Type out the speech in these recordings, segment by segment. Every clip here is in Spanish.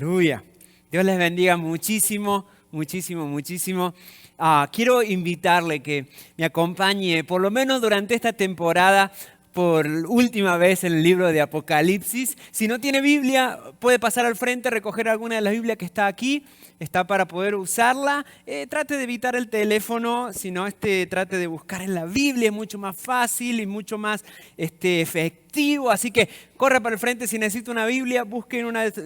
Aleluya. Dios les bendiga muchísimo, muchísimo, muchísimo. Quiero invitarle que me acompañe, por lo menos durante esta temporada, por última vez en el libro de Apocalipsis. Si no tiene Biblia, puede pasar al frente, recoger alguna de las Biblias que está aquí. Está para poder usarla. Trate de evitar el teléfono, sino trate de buscar en la Biblia. Es mucho más fácil y mucho más efectivo. Así que corra para el frente si necesita una Biblia.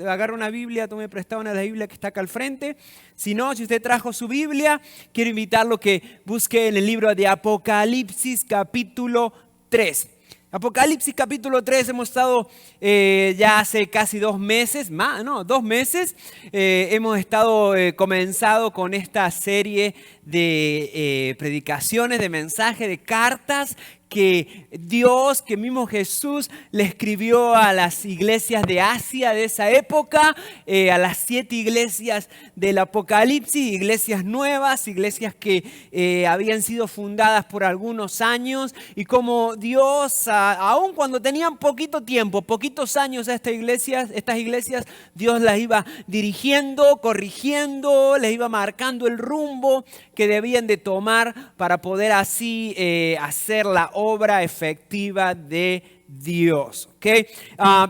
Agarre una Biblia, tome prestada una de las Biblias que está acá al frente. Si no, si usted trajo su Biblia, quiero invitarlo que busque en el libro de Apocalipsis capítulo 3. Apocalipsis capítulo 3, hemos estado ya hace casi 2 meses, 2 meses, hemos estado comenzado con esta serie de predicaciones, de mensajes, de cartas que Dios, que mismo Jesús le escribió a las iglesias de Asia de esa época, a las 7 iglesias del Apocalipsis, iglesias nuevas, iglesias que habían sido fundadas por algunos años, y como Dios, aun cuando tenían poquito tiempo, poquitos años estas iglesias, Dios las iba dirigiendo, corrigiendo, les iba marcando el rumbo que debían de tomar para poder así hacer la obra efectiva de Dios. ¿Okay?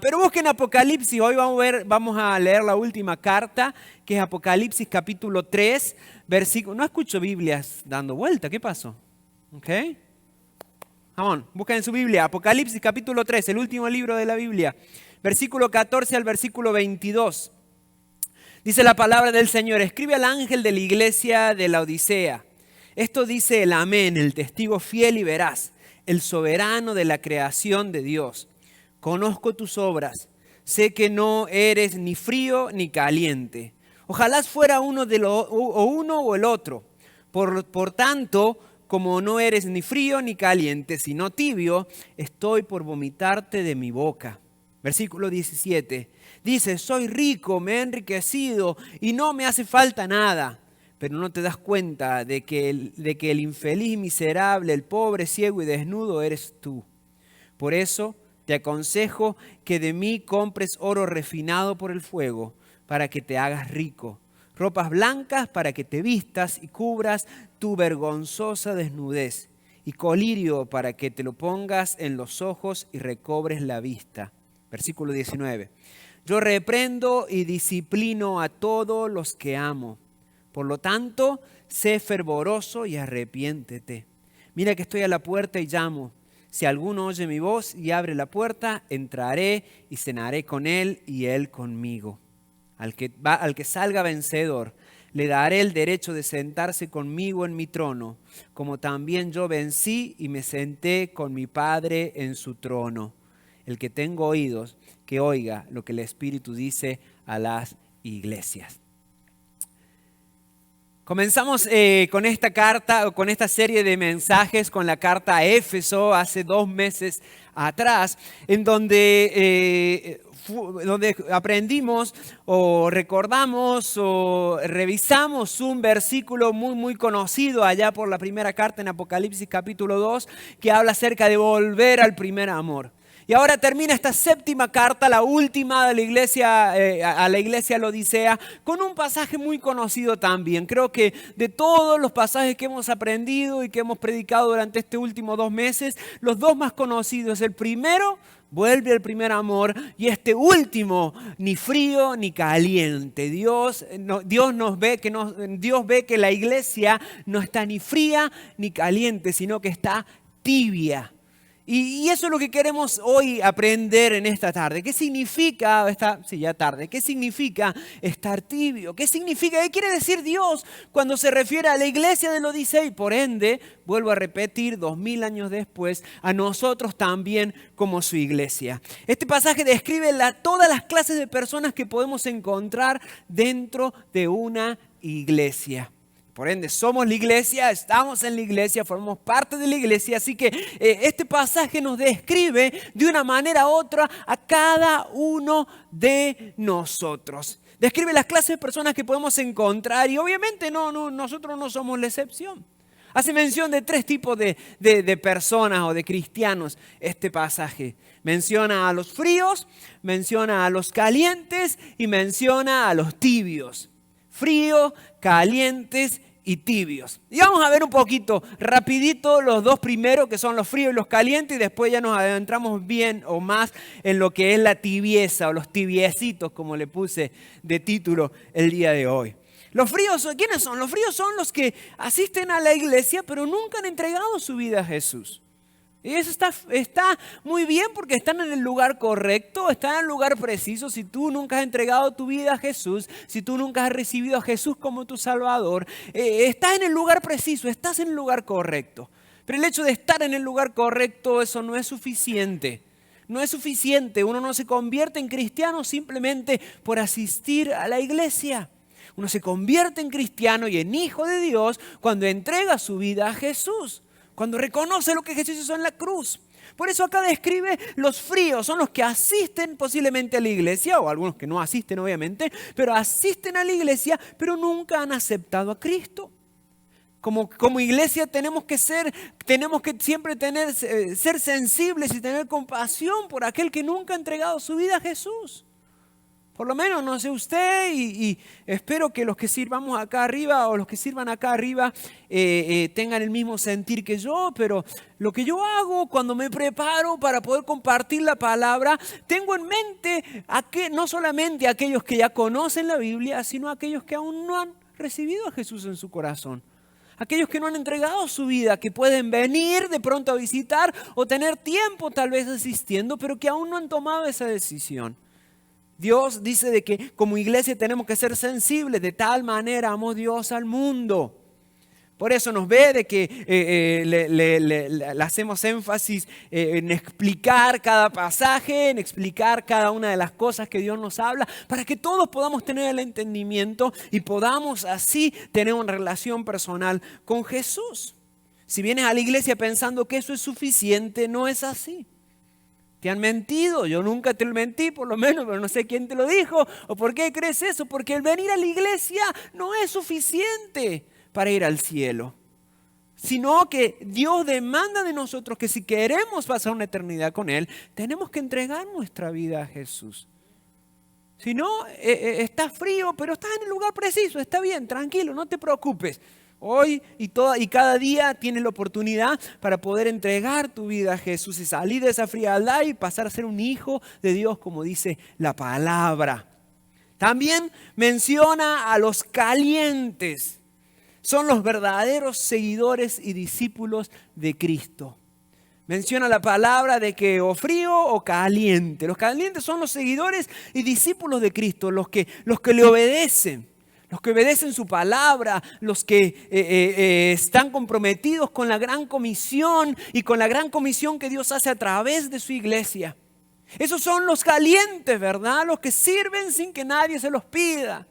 Pero busquen Apocalipsis. Hoy vamos a leer la última carta, que es Apocalipsis capítulo 3, versículo. No escucho Biblias dando vuelta. ¿Qué pasó? ¿Okay? Busquen en su Biblia. Apocalipsis capítulo 3, el último libro de la Biblia. Versículo 14 al versículo 22. Dice la palabra del Señor: escribe al ángel de la iglesia de la Odisea. Esto dice el Amén, el testigo fiel y veraz, el soberano de la creación de Dios. Conozco tus obras, sé que no eres ni frío ni caliente. Ojalá fuera uno o el otro. Por tanto, como no eres ni frío ni caliente, sino tibio, estoy por vomitarte de mi boca. Versículo 17. Dice: soy rico, me he enriquecido y no me hace falta nada. Pero no te das cuenta de que el infeliz miserable, el pobre, ciego y desnudo eres tú. Por eso te aconsejo que de mí compres oro refinado por el fuego, para que te hagas rico, ropas blancas para que te vistas y cubras tu vergonzosa desnudez, y colirio para que te lo pongas en los ojos y recobres la vista. Versículo 19. Yo reprendo y disciplino a todos los que amo. Por lo tanto, sé fervoroso y arrepiéntete. Mira que estoy a la puerta y llamo. Si alguno oye mi voz y abre la puerta, entraré y cenaré con él y él conmigo. Al que salga vencedor, le daré el derecho de sentarse conmigo en mi trono, como también yo vencí y me senté con mi Padre en su trono. El que tenga oídos, que oiga lo que el Espíritu dice a las iglesias. Comenzamos con esta carta, con esta serie de mensajes, con la carta a Éfeso hace 2 meses atrás, en donde aprendimos o recordamos o revisamos un versículo muy, muy conocido allá por la primera carta en Apocalipsis capítulo 2, que habla acerca de volver al primer amor. Y ahora termina esta 7ª carta, la última de la iglesia, a la iglesia de la Odisea, con un pasaje muy conocido también. Creo que de todos los pasajes que hemos aprendido y que hemos predicado durante este último 2 meses, los 2 más conocidos, el primero, vuelve al primer amor, y este último, ni frío ni caliente. Dios ve que la iglesia no está ni fría ni caliente, sino que está tibia. Y eso es lo que queremos hoy aprender en esta tarde. ¿Qué significa ¿Qué significa estar tibio? ¿Qué quiere decir Dios cuando se refiere a la iglesia de la Odisea? Y por ende, vuelvo a repetir, 2000 años después, a nosotros también como su iglesia. Este pasaje describe todas las clases de personas que podemos encontrar dentro de una iglesia. Por ende, somos la iglesia, estamos en la iglesia, formamos parte de la iglesia. Así que este pasaje nos describe de una manera u otra a cada uno de nosotros. Describe las clases de personas que podemos encontrar y obviamente nosotros no somos la excepción. Hace mención de 3 tipos de personas o de cristianos este pasaje. Menciona a los fríos, menciona a los calientes y menciona a los tibios. Frío, calientes y tibios. Y vamos a ver un poquito, rapidito, los 2 primeros, que son los fríos y los calientes, y después ya nos adentramos bien o más en lo que es la tibieza o los tibiecitos, como le puse de título el día de hoy. Los fríos, ¿quiénes son? Los fríos son los que asisten a la iglesia, pero nunca han entregado su vida a Jesús. Y eso está muy bien porque están en el lugar correcto, están en el lugar preciso. Si tú nunca has entregado tu vida a Jesús, si tú nunca has recibido a Jesús como tu Salvador, estás en el lugar preciso, estás en el lugar correcto. Pero el hecho de estar en el lugar correcto, eso no es suficiente. No es suficiente, uno no se convierte en cristiano simplemente por asistir a la iglesia. Uno se convierte en cristiano y en hijo de Dios cuando entrega su vida a Jesús. Cuando reconoce lo que Jesús hizo en la cruz. Por eso acá describe los fríos, son los que asisten posiblemente a la iglesia, o algunos que no asisten obviamente, pero asisten a la iglesia, pero nunca han aceptado a Cristo. Como iglesia tenemos que siempre ser sensibles y tener compasión por aquel que nunca ha entregado su vida a Jesús. Por lo menos, no sé usted, y espero que los que sirvamos acá arriba o los que sirvan acá arriba tengan el mismo sentir que yo, pero lo que yo hago cuando me preparo para poder compartir la palabra, tengo en mente no solamente a aquellos que ya conocen la Biblia, sino a aquellos que aún no han recibido a Jesús en su corazón. Aquellos que no han entregado su vida, que pueden venir de pronto a visitar o tener tiempo tal vez asistiendo, pero que aún no han tomado esa decisión. Dios dice de que como iglesia tenemos que ser sensibles, de tal manera amó Dios al mundo. Por eso nos ve de que le hacemos énfasis en explicar cada pasaje, en explicar cada una de las cosas que Dios nos habla, para que todos podamos tener el entendimiento y podamos así tener una relación personal con Jesús. Si vienes a la iglesia pensando que eso es suficiente, no es así. Te han mentido, yo nunca te lo mentí por lo menos, pero no sé quién te lo dijo o por qué crees eso, porque el venir a la iglesia no es suficiente para ir al cielo, sino que Dios demanda de nosotros que si queremos pasar una eternidad con Él, tenemos que entregar nuestra vida a Jesús. Si no, está frío, pero estás en el lugar preciso, está bien, tranquilo, no te preocupes. Hoy y cada día tienes la oportunidad para poder entregar tu vida a Jesús y salir de esa frialdad y pasar a ser un hijo de Dios, como dice la palabra. También menciona a los calientes. Son los verdaderos seguidores y discípulos de Cristo. Menciona la palabra de que o frío o caliente. Los calientes son los seguidores y discípulos de Cristo, los que le obedecen. Los que obedecen su palabra, los que están comprometidos con la gran comisión y con la gran comisión que Dios hace a través de su iglesia. Esos son los calientes, ¿verdad? Los que sirven sin que nadie se los pida.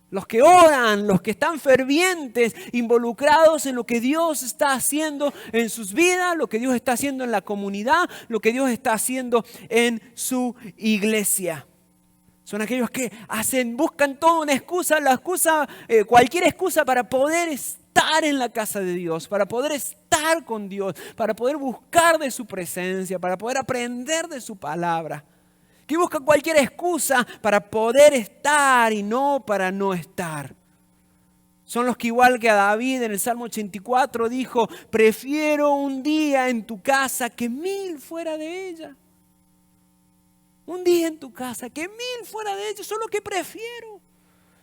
Los que oran, los que están fervientes, involucrados en lo que Dios está haciendo en sus vidas, lo que Dios está haciendo en la comunidad, lo que Dios está haciendo en su iglesia. Son aquellos que buscan toda una excusa, cualquier excusa para poder estar en la casa de Dios, para poder estar con Dios, para poder buscar de su presencia, para poder aprender de su palabra. Que buscan cualquier excusa para poder estar y no para no estar. Son los que igual que a David en el Salmo 84 dijo, prefiero un día en tu casa que 1000 fuera de ella. Un día en tu casa, que 1000 fuera de ellos, son los que prefiero.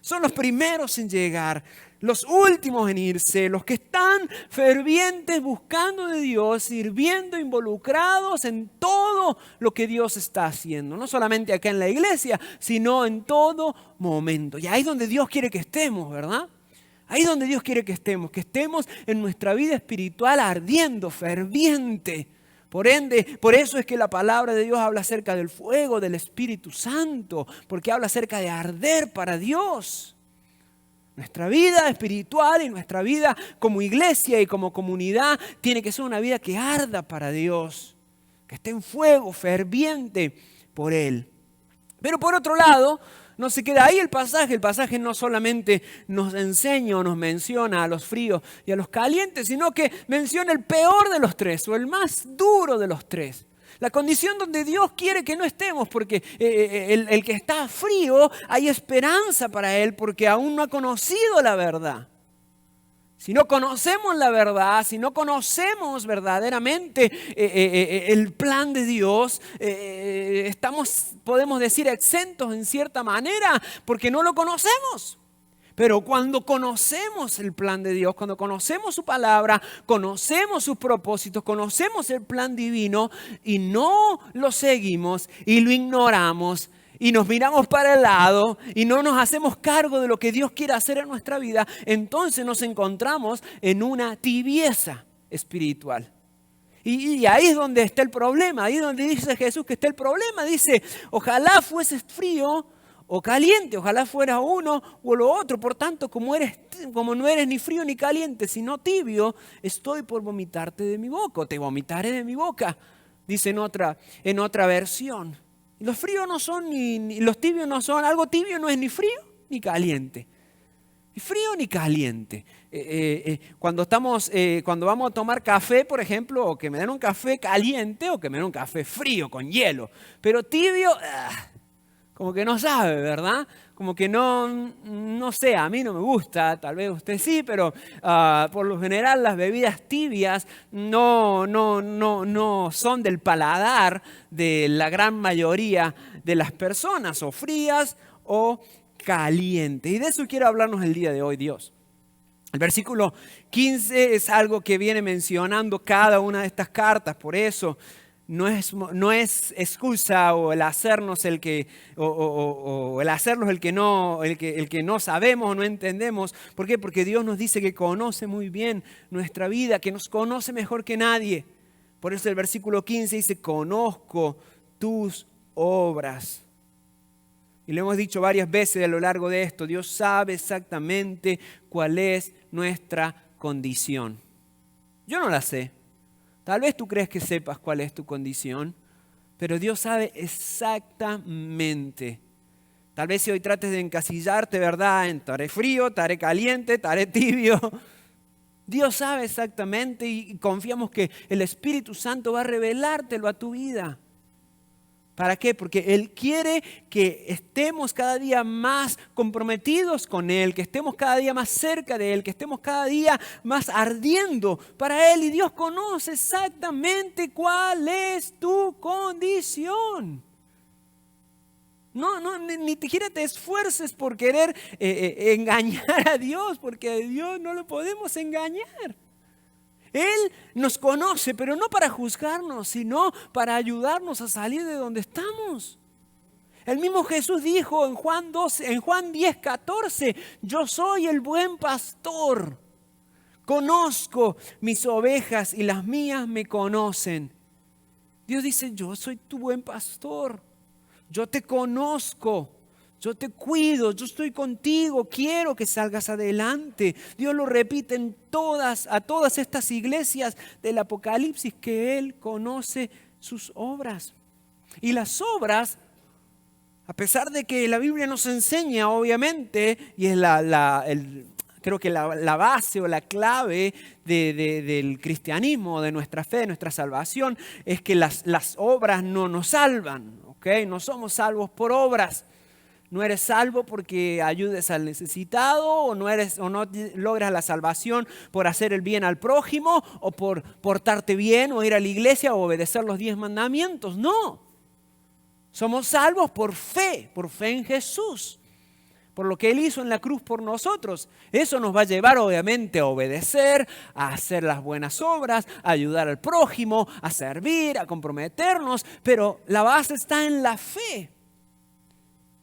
Son los primeros en llegar, los últimos en irse, los que están fervientes buscando de Dios, sirviendo, involucrados en todo lo que Dios está haciendo. No solamente acá en la iglesia, sino en todo momento. Y ahí es donde Dios quiere que estemos, ¿verdad? Ahí es donde Dios quiere que estemos en nuestra vida espiritual ardiendo, ferviente. Por ende, por eso es que la palabra de Dios habla acerca del fuego del Espíritu Santo, porque habla acerca de arder para Dios. Nuestra vida espiritual y nuestra vida como iglesia y como comunidad tiene que ser una vida que arda para Dios, que esté en fuego, ferviente por Él. Pero por otro lado, no se queda ahí el pasaje no solamente nos enseña o nos menciona a los fríos y a los calientes, sino que menciona el peor de los tres o el más duro de los tres. La condición donde Dios quiere que no estemos, porque el que está frío, hay esperanza para él porque aún no ha conocido la verdad. Si no conocemos la verdad, si no conocemos verdaderamente el plan de Dios, podemos decir, exentos en cierta manera porque no lo conocemos. Pero cuando conocemos el plan de Dios, cuando conocemos su palabra, conocemos sus propósitos, conocemos el plan divino y no lo seguimos y lo ignoramos, y nos miramos para el lado y no nos hacemos cargo de lo que Dios quiere hacer en nuestra vida, entonces nos encontramos en una tibieza espiritual. Y ahí es donde está el problema, ahí es donde dice Jesús que está el problema. Dice, ojalá fueses frío o caliente, ojalá fuera uno o lo otro. Por tanto, como no eres ni frío ni caliente, sino tibio, estoy por vomitarte de mi boca, o te vomitaré de mi boca, dice en otra versión. Los fríos no son ni los tibios no son, algo tibio no es ni frío ni caliente. Ni frío ni caliente. Cuando vamos a tomar café, por ejemplo, o que me den un café caliente o que me den un café frío con hielo. Pero tibio, como que no sabe, ¿verdad? Como que no sé, a mí no me gusta, tal vez usted sí, pero por lo general las bebidas tibias no son del paladar de la gran mayoría de las personas, o frías o calientes. Y de eso quiero hablarnos el día de hoy, Dios. El versículo 15 es algo que viene mencionando cada una de estas cartas, por eso no es excusa o el hacernos el que no sabemos o no entendemos. ¿Por qué? Porque Dios nos dice que conoce muy bien nuestra vida, que nos conoce mejor que nadie. Por eso el versículo 15 dice, conozco tus obras. Y lo hemos dicho varias veces a lo largo de esto, Dios sabe exactamente cuál es nuestra condición. Yo no la sé. Tal vez tú crees que sepas cuál es tu condición, pero Dios sabe exactamente. Tal vez si hoy trates de encasillarte, ¿verdad? En estaré frío, estaré caliente, estaré tibio. Dios sabe exactamente y confiamos que el Espíritu Santo va a revelártelo a tu vida. ¿Para qué? Porque Él quiere que estemos cada día más comprometidos con Él, que estemos cada día más cerca de Él, que estemos cada día más ardiendo para Él. Y Dios conoce exactamente cuál es tu condición. Ni siquiera te esfuerces por querer engañar a Dios, porque a Dios no lo podemos engañar. Él nos conoce, pero no para juzgarnos, sino para ayudarnos a salir de donde estamos. El mismo Jesús dijo en Juan 10:14, yo soy el buen pastor. Conozco mis ovejas y las mías me conocen. Dios dice, yo soy tu buen pastor. Yo te conozco. Yo te cuido, yo estoy contigo, quiero que salgas adelante. Dios lo repite a todas estas iglesias del Apocalipsis, que Él conoce sus obras. Y las obras, a pesar de que la Biblia nos enseña, obviamente, y es creo que la base o la clave del cristianismo, de nuestra fe, de nuestra salvación, es que las obras no nos salvan, ¿ok? No somos salvos por obras. No eres salvo porque ayudes al necesitado, o no logras la salvación por hacer el bien al prójimo, o por portarte bien, o ir a la iglesia, o obedecer los 10 mandamientos. No. Somos salvos por fe en Jesús, por lo que Él hizo en la cruz por nosotros. Eso nos va a llevar obviamente a obedecer, a hacer las buenas obras, a ayudar al prójimo, a servir, a comprometernos, pero la base está en la fe.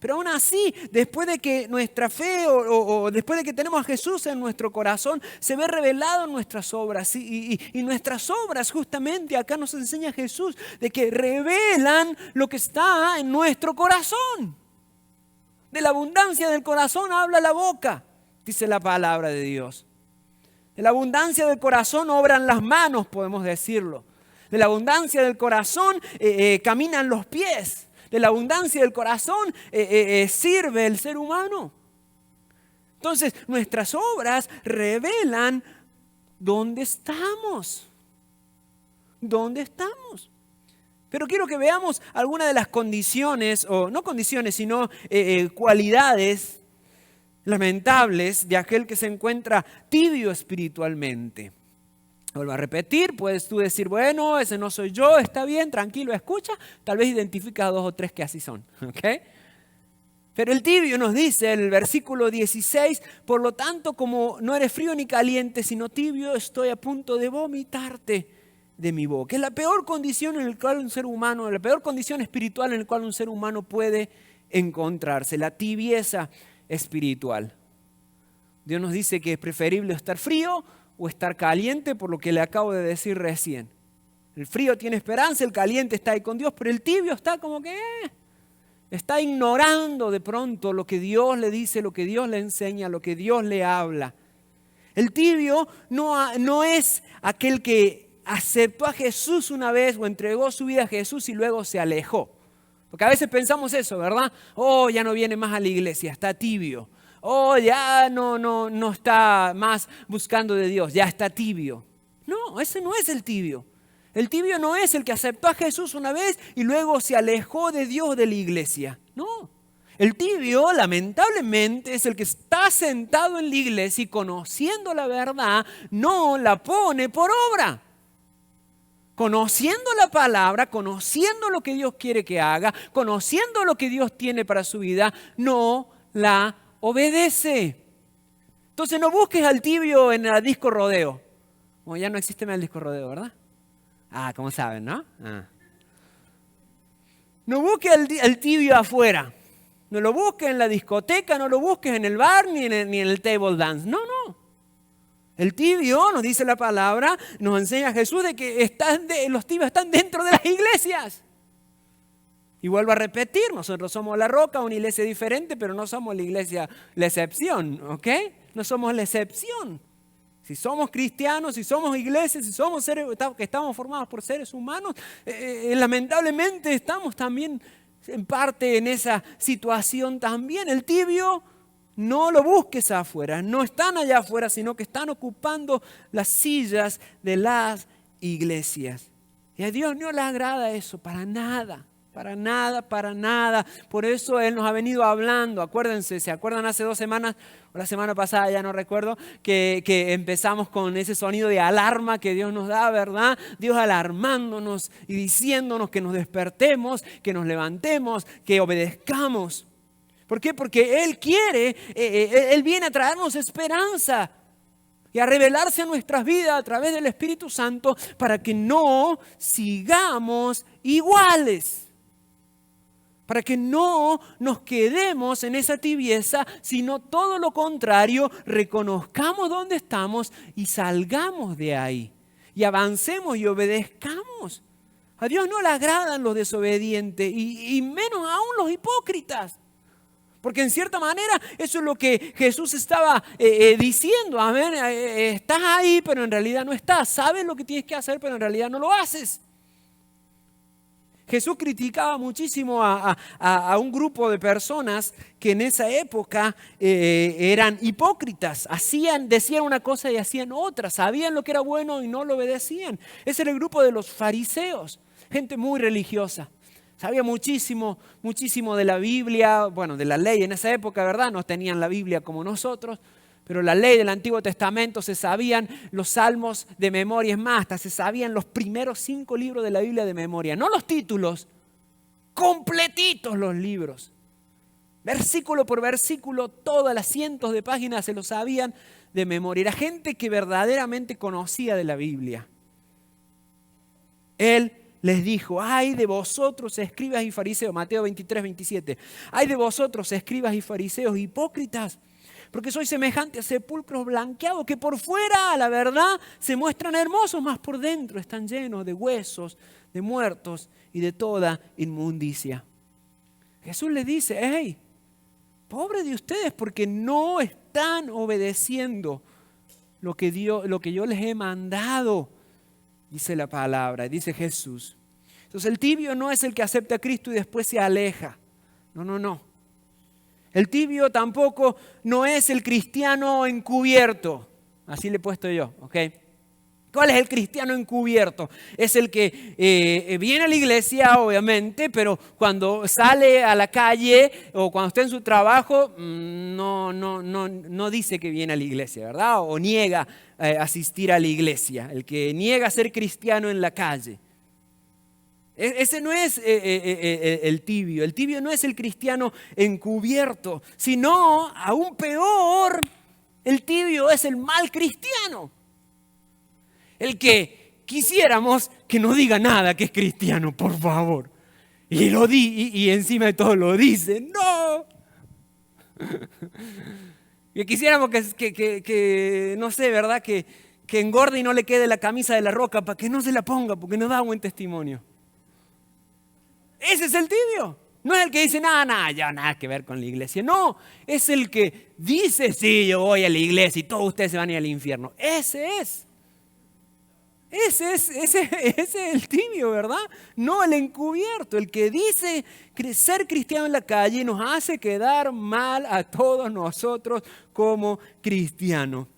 Pero aún así, después de que nuestra fe o después de que tenemos a Jesús en nuestro corazón, se ve revelado en nuestras obras. Y nuestras obras, justamente acá nos enseña Jesús, de que revelan lo que está en nuestro corazón. De la abundancia del corazón habla la boca, dice la palabra de Dios. De la abundancia del corazón obran las manos, podemos decirlo. De la abundancia del corazón caminan los pies. De la abundancia del corazón sirve el ser humano. Entonces, nuestras obras revelan dónde estamos. ¿Dónde estamos? Pero quiero que veamos algunas de las condiciones, o no condiciones, sino cualidades lamentables de aquel que se encuentra tibio espiritualmente. Vuelvo a repetir, puedes tú decir, bueno, ese no soy yo, está bien, tranquilo, escucha, tal vez identificas a 2 o 3 que así son, ¿ok? Pero el tibio nos dice en el versículo 16, por lo tanto, como no eres frío ni caliente, sino tibio, estoy a punto de vomitarte de mi boca. Es la peor condición en la cual un ser humano, la peor condición espiritual en la cual un ser humano puede encontrarse, la tibieza espiritual. Dios nos dice que es preferible estar frío o estar caliente, por lo que le acabo de decir recién. El frío tiene esperanza, el caliente está ahí con Dios, pero el tibio está como que está ignorando de pronto lo que Dios le dice, lo que Dios le enseña, lo que Dios le habla. El tibio no es aquel que aceptó a Jesús una vez o entregó su vida a Jesús y luego se alejó. Porque a veces pensamos eso, ¿verdad? Oh, ya no viene más a la iglesia, está tibio. Oh, ya no está más buscando de Dios, ya está tibio. No, ese no es el tibio. El tibio no es el que aceptó a Jesús una vez y luego se alejó de Dios, de la iglesia. No. El tibio, lamentablemente, es el que está sentado en la iglesia y conociendo la verdad, no la pone por obra. Conociendo la palabra, conociendo lo que Dios quiere que haga, conociendo lo que Dios tiene para su vida, no la obedece. Entonces no busques al tibio en el disco rodeo. Bueno, ya no existe más el disco rodeo, ¿verdad? Como saben, ¿no? No busques al tibio afuera. No lo busques en la discoteca, no lo busques en el bar ni en el table dance. No. El tibio, nos dice la palabra, nos enseña Jesús de que los tibios están dentro de las iglesias. Y vuelvo a repetir, nosotros somos la Roca, una iglesia diferente, pero no somos la iglesia, la excepción, ¿ok? No somos la excepción. Si somos cristianos, si somos iglesias, si somos seres que estamos formados por seres humanos, lamentablemente estamos también en parte en esa situación también. El tibio, no lo busques afuera, no están allá afuera, sino que están ocupando las sillas de las iglesias. Y a Dios no le agrada eso, para nada. Para nada. Por eso Él nos ha venido hablando. Acuérdense, ¿se acuerdan hace 2 semanas o la semana pasada, ya no recuerdo, que empezamos con ese sonido de alarma que Dios nos da, ¿verdad? Dios alarmándonos y diciéndonos que nos despertemos, que nos levantemos, que obedezcamos. ¿Por qué? Porque Él quiere, Él viene a traernos esperanza y a revelarse a nuestras vidas a través del Espíritu Santo para que no sigamos iguales. Para que no nos quedemos en esa tibieza, sino todo lo contrario, reconozcamos dónde estamos y salgamos de ahí. Y avancemos y obedezcamos. A Dios no le agradan los desobedientes y menos aún los hipócritas. Porque en cierta manera eso es lo que Jesús estaba diciendo. Amén. Estás ahí, pero en realidad no estás. Sabes lo que tienes que hacer, pero en realidad no lo haces. Jesús criticaba muchísimo a un grupo de personas que en esa época eran hipócritas. Decían una cosa y hacían otra. Sabían lo que era bueno y no lo obedecían. Ese era el grupo de los fariseos, gente muy religiosa. Sabía muchísimo de la Biblia, bueno, de la ley en esa época, ¿verdad? No tenían la Biblia como nosotros. Pero la ley del Antiguo Testamento, se sabían los salmos de memoria, es más, hasta se sabían los primeros 5 libros de la Biblia de memoria. No los títulos, completitos los libros. Versículo por versículo, todas las cientos de páginas se los sabían de memoria. Era gente que verdaderamente conocía de la Biblia. Él les dijo, ay de vosotros escribas y fariseos, Mateo 23, 27. Ay de vosotros escribas y fariseos hipócritas, porque sois semejantes a sepulcros blanqueados que por fuera, a la verdad, se muestran hermosos, mas por dentro están llenos de huesos, de muertos y de toda inmundicia. Jesús les dice, hey, pobre de ustedes porque no están obedeciendo lo que yo les he mandado, dice la palabra, dice Jesús. Entonces el tibio no es el que acepta a Cristo y después se aleja. No. El tibio tampoco no es el cristiano encubierto. Así le he puesto yo, ¿ok? ¿Cuál es el cristiano encubierto? Es el que viene a la iglesia, obviamente, pero cuando sale a la calle o cuando está en su trabajo, no dice que viene a la iglesia, ¿verdad? O niega asistir a la iglesia. El que niega ser cristiano en la calle. Ese no es el tibio. El tibio no es el cristiano encubierto, sino, aún peor, el tibio es el mal cristiano. El que quisiéramos que no diga nada que es cristiano, por favor. Y encima de todo lo dice. ¡No! Que quisiéramos que no sé, ¿verdad? Que engorde y no le quede la camisa de La Roca para que no se la ponga, porque no da buen testimonio. Ese es el tibio. No es el que dice, nada que ver con la iglesia. No, es el que dice, sí, yo voy a la iglesia y todos ustedes se van a ir al infierno. Ese es el tibio, ¿verdad? No el encubierto, el que dice ser cristiano en la calle nos hace quedar mal a todos nosotros como cristianos.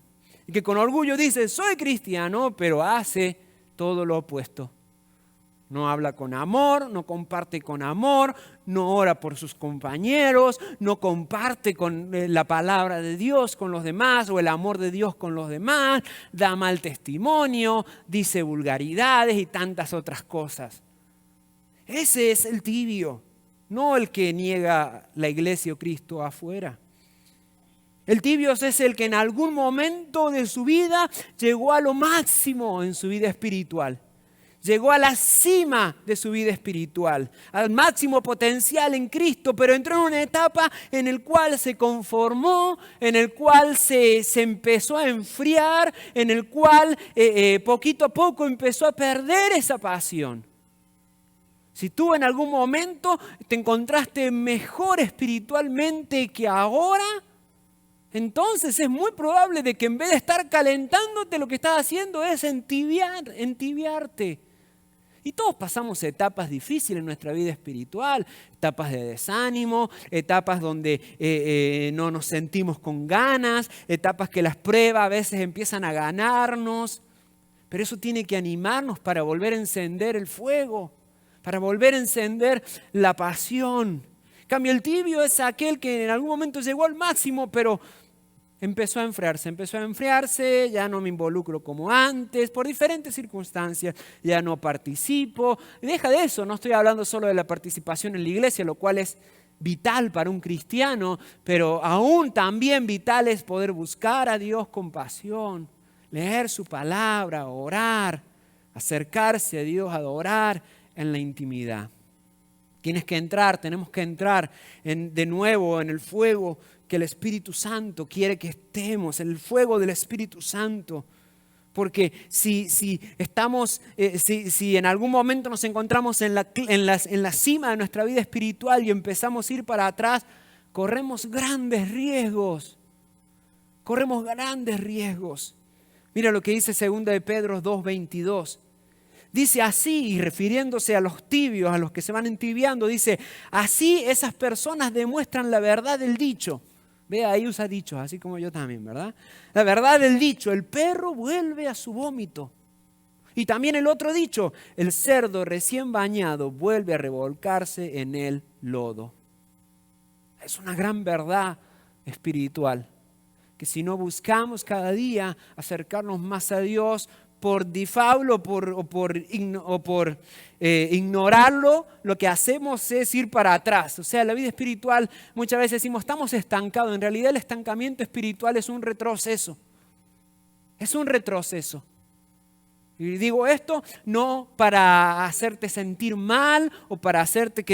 Y que con orgullo dice, soy cristiano, pero hace todo lo opuesto. No habla con amor, no comparte con amor, no ora por sus compañeros, no comparte con la palabra de Dios con los demás o el amor de Dios con los demás, da mal testimonio, dice vulgaridades y tantas otras cosas. Ese es el tibio, no el que niega la iglesia o Cristo afuera. El tibio es el que en algún momento de su vida llegó a lo máximo en su vida espiritual. Llegó a la cima de su vida espiritual, al máximo potencial en Cristo, pero entró en una etapa en la cual se conformó, en el cual se empezó a enfriar, en el cual poquito a poco empezó a perder esa pasión. Si tú en algún momento te encontraste mejor espiritualmente que ahora, entonces es muy probable de que en vez de estar calentándote, lo que estás haciendo es entibiarte. Y todos pasamos etapas difíciles en nuestra vida espiritual, etapas de desánimo, etapas donde no nos sentimos con ganas, etapas que las pruebas a veces empiezan a ganarnos. Pero eso tiene que animarnos para volver a encender el fuego, para volver a encender la pasión. En cambio, el tibio es aquel que en algún momento llegó al máximo, pero empezó a enfriarse, ya no me involucro como antes, por diferentes circunstancias, ya no participo. Deja de eso, no estoy hablando solo de la participación en la iglesia, lo cual es vital para un cristiano, pero aún también vital es poder buscar a Dios con pasión, leer su palabra, orar, acercarse a Dios, adorar en la intimidad. Tenemos que entrar de nuevo en el fuego que el Espíritu Santo quiere que estemos, en el fuego del Espíritu Santo. Porque si en algún momento nos encontramos en la cima de nuestra vida espiritual y empezamos a ir para atrás, corremos grandes riesgos. Mira lo que dice 2 de Pedro 2:22. Dice así, y refiriéndose a los tibios, a los que se van entibiando, dice, así esas personas demuestran la verdad del dicho. Ve, ahí usa dichos, así como yo también, ¿verdad? La verdad del dicho, el perro vuelve a su vómito. Y también el otro dicho, el cerdo recién bañado vuelve a revolcarse en el lodo. Es una gran verdad espiritual, que si no buscamos cada día acercarnos más a Dios, por default o por ignorarlo, lo que hacemos es ir para atrás. O sea, la vida espiritual muchas veces decimos estamos estancados. En realidad el estancamiento espiritual es un retroceso. Es un retroceso. Y digo esto no para hacerte sentir mal o para hacerte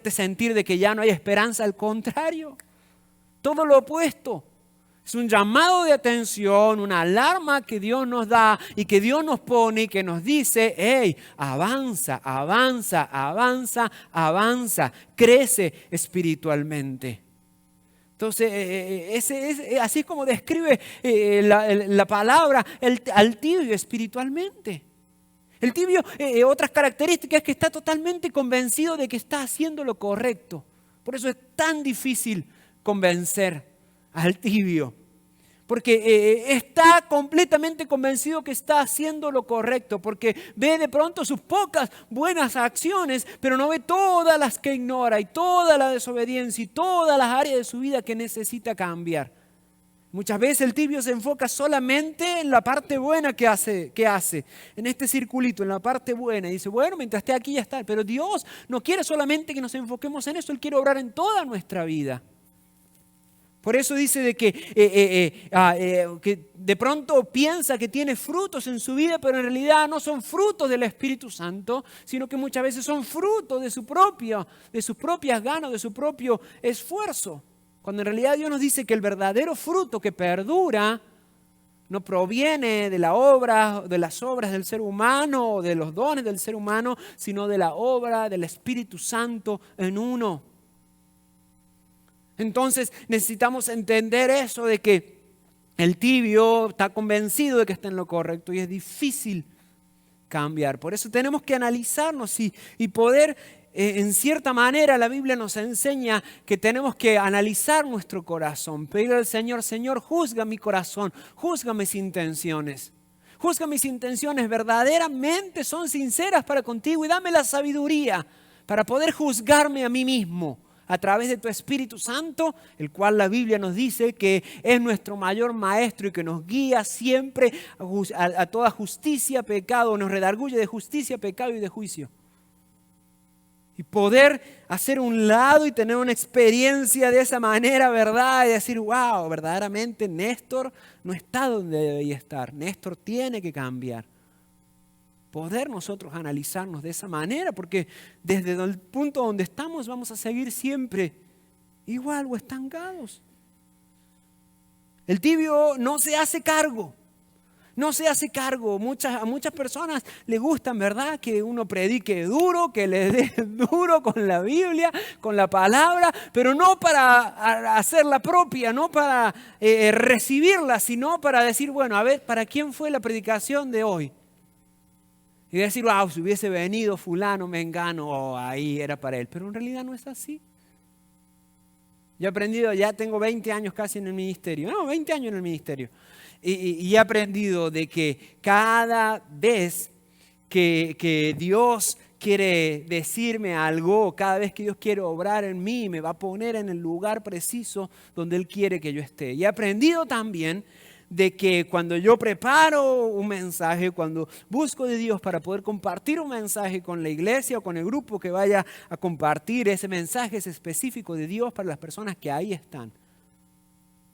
sentir de que ya no hay esperanza. Al contrario, todo lo opuesto. Es un llamado de atención, una alarma que Dios nos da y que Dios nos pone y que nos dice, hey, avanza, crece espiritualmente. Entonces, así es como describe la palabra al tibio espiritualmente. El tibio, otras características es que está totalmente convencido de que está haciendo lo correcto. Por eso es tan difícil convencer al tibio. Porque está completamente convencido que está haciendo lo correcto. Porque ve de pronto sus pocas buenas acciones, pero no ve todas las que ignora y toda la desobediencia y todas las áreas de su vida que necesita cambiar. Muchas veces el tibio se enfoca solamente en la parte buena que hace, en este circulito, en la parte buena. Y dice, bueno, mientras esté aquí ya está. Pero Dios no quiere solamente que nos enfoquemos en eso, Él quiere obrar en toda nuestra vida. Por eso dice de que de pronto piensa que tiene frutos en su vida, pero en realidad no son frutos del Espíritu Santo, sino que muchas veces son frutos de sus propias ganas, de su propio esfuerzo. Cuando en realidad Dios nos dice que el verdadero fruto que perdura no proviene de las obras del ser humano o de los dones del ser humano, sino de la obra del Espíritu Santo en uno. Entonces necesitamos entender eso de que el tibio está convencido de que está en lo correcto y es difícil cambiar. Por eso tenemos que analizarnos y poder, en cierta manera, la Biblia nos enseña que tenemos que analizar nuestro corazón. Pedirle al Señor, Señor, juzga mi corazón, juzga mis intenciones. Juzga mis intenciones, verdaderamente son sinceras para contigo y dame la sabiduría para poder juzgarme a mí mismo. A través de tu Espíritu Santo, el cual la Biblia nos dice que es nuestro mayor maestro y que nos guía siempre a toda justicia, pecado, nos redarguye de justicia, pecado y de juicio. Y poder hacer un lado y tener una experiencia de esa manera, ¿verdad? Y decir, wow, verdaderamente Néstor no está donde debería estar. Néstor tiene que cambiar. Poder nosotros analizarnos de esa manera, porque desde el punto donde estamos vamos a seguir siempre igual o estancados. El tibio no se hace cargo. No se hace cargo. A muchas personas les gustan, ¿verdad? Que uno predique duro, que le dé duro con la Biblia, con la palabra, pero no para hacerla propia, no para recibirla, sino para decir, bueno, a ver, ¿para quién fue la predicación de hoy? Y decir, wow, si hubiese venido fulano, mengano, oh, ahí era para él. Pero en realidad no es así. Yo he aprendido, ya tengo 20 años casi en el ministerio. No, 20 años en el ministerio. Y he aprendido de que cada vez que Dios quiere decirme algo, cada vez que Dios quiere obrar en mí, me va a poner en el lugar preciso donde Él quiere que yo esté. Y he aprendido también de que cuando yo preparo un mensaje, cuando busco de Dios para poder compartir un mensaje con la iglesia o con el grupo que vaya a compartir, ese mensaje es específico de Dios para las personas que ahí están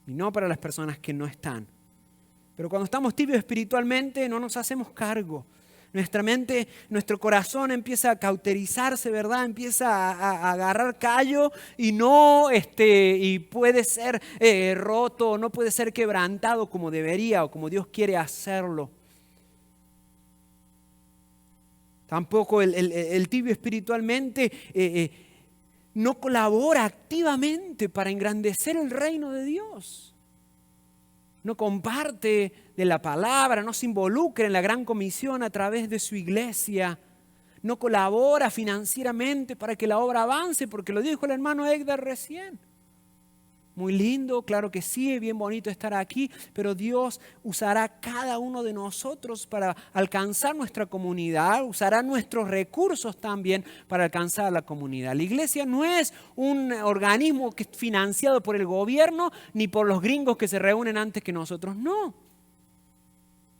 y no para las personas que no están. Pero cuando estamos tibios espiritualmente no nos hacemos cargo. Nuestra mente, nuestro corazón empieza a cauterizarse, ¿verdad? Empieza a agarrar callo y y puede ser roto, no puede ser quebrantado como debería o como Dios quiere hacerlo. Tampoco el tibio espiritualmente no colabora activamente para engrandecer el reino de Dios. No comparte de la palabra, no se involucra en la gran comisión a través de su iglesia, no colabora financieramente para que la obra avance, porque lo dijo el hermano Edgar recién. Muy lindo, claro que sí, es bien bonito estar aquí, pero Dios usará cada uno de nosotros para alcanzar nuestra comunidad, usará nuestros recursos también para alcanzar la comunidad. La iglesia no es un organismo que es financiado por el gobierno ni por los gringos que se reúnen antes que nosotros, no.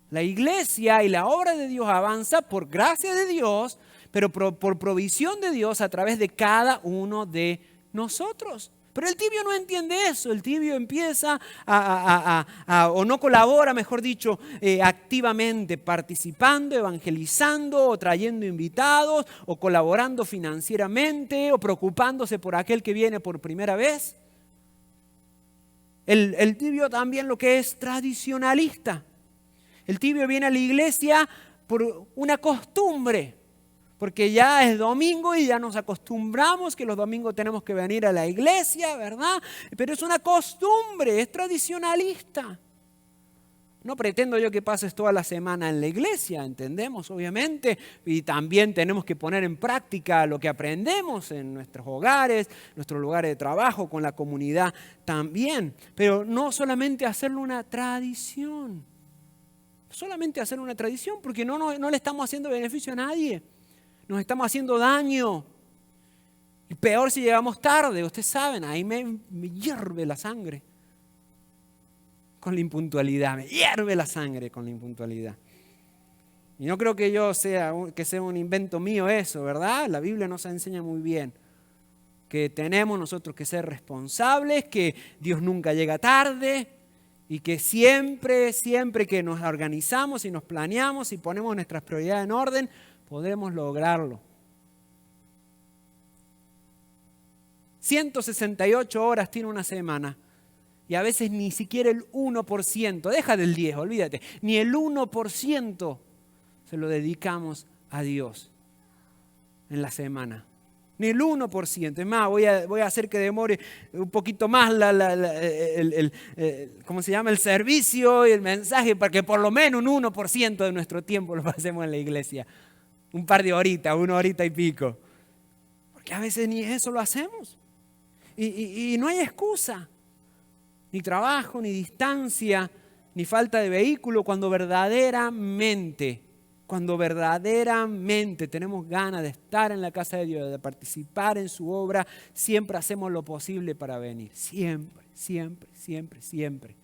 La iglesia y la obra de Dios avanza por gracia de Dios, pero por provisión de Dios a través de cada uno de nosotros. Pero el tibio no entiende eso, el tibio empieza o no colabora, mejor dicho, activamente, participando, evangelizando, o trayendo invitados, o colaborando financieramente, o preocupándose por aquel que viene por primera vez. El tibio también lo que es tradicionalista. El tibio viene a la iglesia por una costumbre. Porque ya es domingo y ya nos acostumbramos que los domingos tenemos que venir a la iglesia, ¿verdad? Pero es una costumbre, es tradicionalista. No pretendo yo que pases toda la semana en la iglesia, entendemos obviamente, y también tenemos que poner en práctica lo que aprendemos en nuestros hogares, nuestros lugares de trabajo, con la comunidad también. Pero no solamente hacerlo una tradición, solamente hacerlo una tradición, porque no le estamos haciendo beneficio a nadie, nos estamos haciendo daño. Y peor si llegamos tarde, ustedes saben, ahí me hierve la sangre. Con la impuntualidad, me hierve la sangre con la impuntualidad. Y no creo que sea un invento mío eso, ¿verdad? La Biblia nos enseña muy bien que tenemos nosotros que ser responsables, que Dios nunca llega tarde y que siempre que nos organizamos y nos planeamos y ponemos nuestras prioridades en orden, podremos lograrlo. 168 horas tiene una semana. Y a veces ni siquiera el 1%, deja del 10, olvídate, ni el 1% se lo dedicamos a Dios en la semana. Ni el 1%. Es más, voy a hacer que demore un poquito más ¿cómo se llama? El servicio y el mensaje, para que por lo menos un 1% de nuestro tiempo lo pasemos en la iglesia. Un par de horitas, 1 horita y pico. Porque a veces ni eso lo hacemos. Y no hay excusa. Ni trabajo, ni distancia, ni falta de vehículo, cuando verdaderamente tenemos ganas de estar en la casa de Dios, de participar en su obra, siempre hacemos lo posible para venir. Siempre, siempre, siempre, siempre.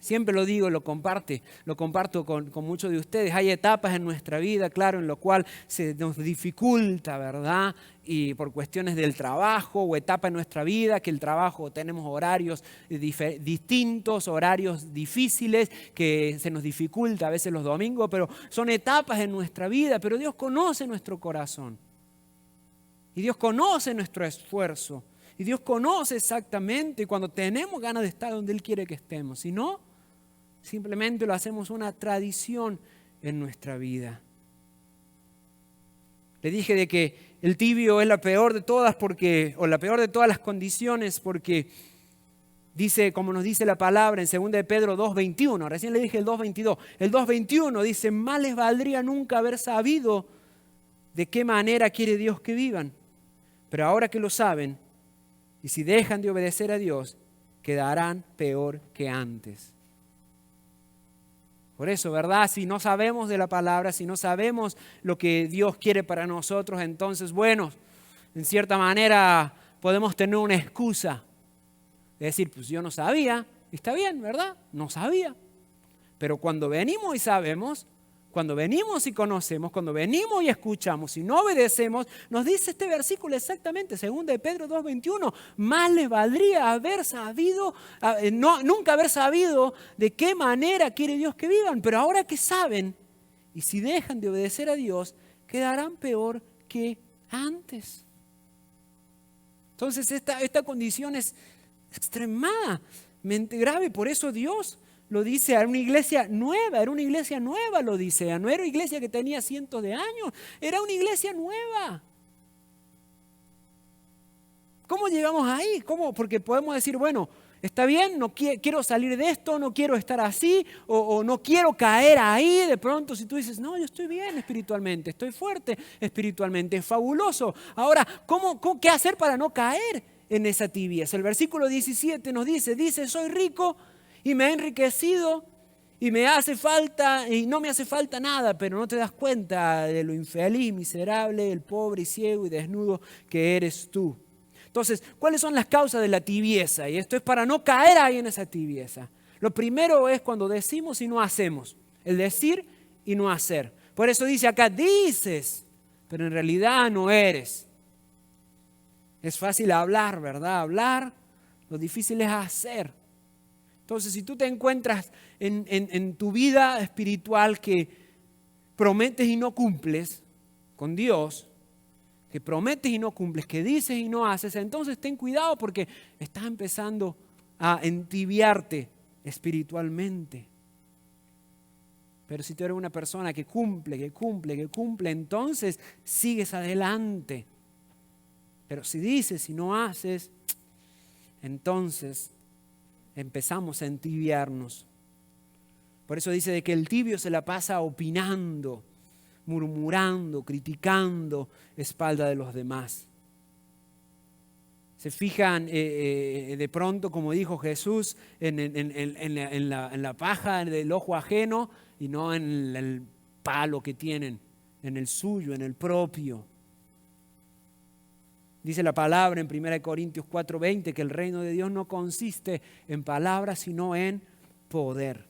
Siempre lo digo, lo comparto con muchos de ustedes. Hay etapas en nuestra vida, claro, en lo cual se nos dificulta, ¿verdad? Y por cuestiones del trabajo o etapa en nuestra vida, que el trabajo tenemos horarios distintos, horarios difíciles, que se nos dificulta a veces los domingos, pero son etapas en nuestra vida. Pero Dios conoce nuestro corazón y Dios conoce nuestro esfuerzo y Dios conoce exactamente cuando tenemos ganas de estar donde Él quiere que estemos. Si no, simplemente lo hacemos una tradición en nuestra vida. Le dije de que el tibio es la peor de todas o la peor de todas las condiciones porque dice, como nos dice la palabra en 2 de Pedro 2:21, recién le dije el 2:22, el 2:21 dice, más les valdría nunca haber sabido de qué manera quiere Dios que vivan, pero ahora que lo saben, y si dejan de obedecer a Dios, quedarán peor que antes. Por eso, ¿verdad? Si no sabemos de la palabra, si no sabemos lo que Dios quiere para nosotros, entonces, bueno, en cierta manera podemos tener una excusa de decir, pues yo no sabía, está bien, ¿verdad? No sabía. Pero cuando venimos y sabemos, cuando venimos y conocemos, cuando venimos y escuchamos y no obedecemos, nos dice este versículo exactamente, 2 de Pedro 2:21, más les valdría haber sabido, nunca haber sabido de qué manera quiere Dios que vivan, pero ahora que saben, y si dejan de obedecer a Dios, quedarán peor que antes. Entonces esta condición es extremadamente grave, por eso Dios lo dice, era una iglesia nueva lo dice, no era una iglesia que tenía cientos de años, era una iglesia nueva. ¿Cómo llegamos ahí? ¿Cómo? Porque podemos decir, bueno, está bien, no quiero salir de esto, no quiero estar así, o no quiero caer ahí. De pronto, si tú dices, no, yo estoy bien espiritualmente, estoy fuerte espiritualmente, es fabuloso. Ahora, ¿qué hacer para no caer en esa tibieza? El versículo 17 nos dice, soy rico y me he enriquecido y me hace falta, y no me hace falta nada, pero no te das cuenta de lo infeliz, miserable, el pobre y ciego y desnudo que eres tú. Entonces, ¿cuáles son las causas de la tibieza? Y esto es para no caer ahí en esa tibieza. Lo primero es cuando decimos y no hacemos. El decir y no hacer. Por eso dice acá, dices, pero en realidad no eres. Es fácil hablar, ¿verdad? Hablar, lo difícil es hacer. Entonces, si tú te encuentras en tu vida espiritual que prometes y no cumples con Dios, que prometes y no cumples, que dices y no haces, entonces ten cuidado porque estás empezando a entibiarte espiritualmente. Pero si tú eres una persona que cumple, entonces sigues adelante. Pero si dices y no haces, entonces empezamos a entibiarnos. Por eso dice de que el tibio se la pasa opinando, murmurando, criticando espalda de los demás. Se fijan de pronto, como dijo Jesús, en la paja del ojo ajeno y no en el palo que tienen, en el suyo, en el propio. Dice la palabra en 1 Corintios 4:20 que el reino de Dios no consiste en palabras, sino en poder.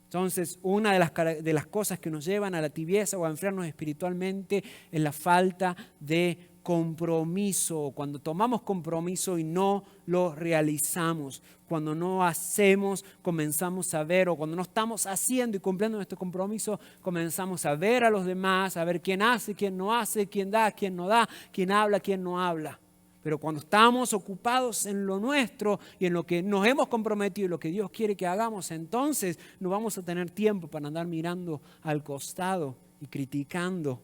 Entonces, una de las cosas que nos llevan a la tibieza o a enfriarnos espiritualmente es la falta de compromiso. Cuando tomamos compromiso y no lo realizamos, cuando no hacemos, comenzamos a ver, o cuando no estamos haciendo y cumpliendo nuestro compromiso, comenzamos a ver a los demás, a ver quién hace, quién no hace, quién da, quién no da, quién habla, quién no habla. Pero cuando estamos ocupados en lo nuestro y en lo que nos hemos comprometido y lo que Dios quiere que hagamos, entonces no vamos a tener tiempo para andar mirando al costado y criticando.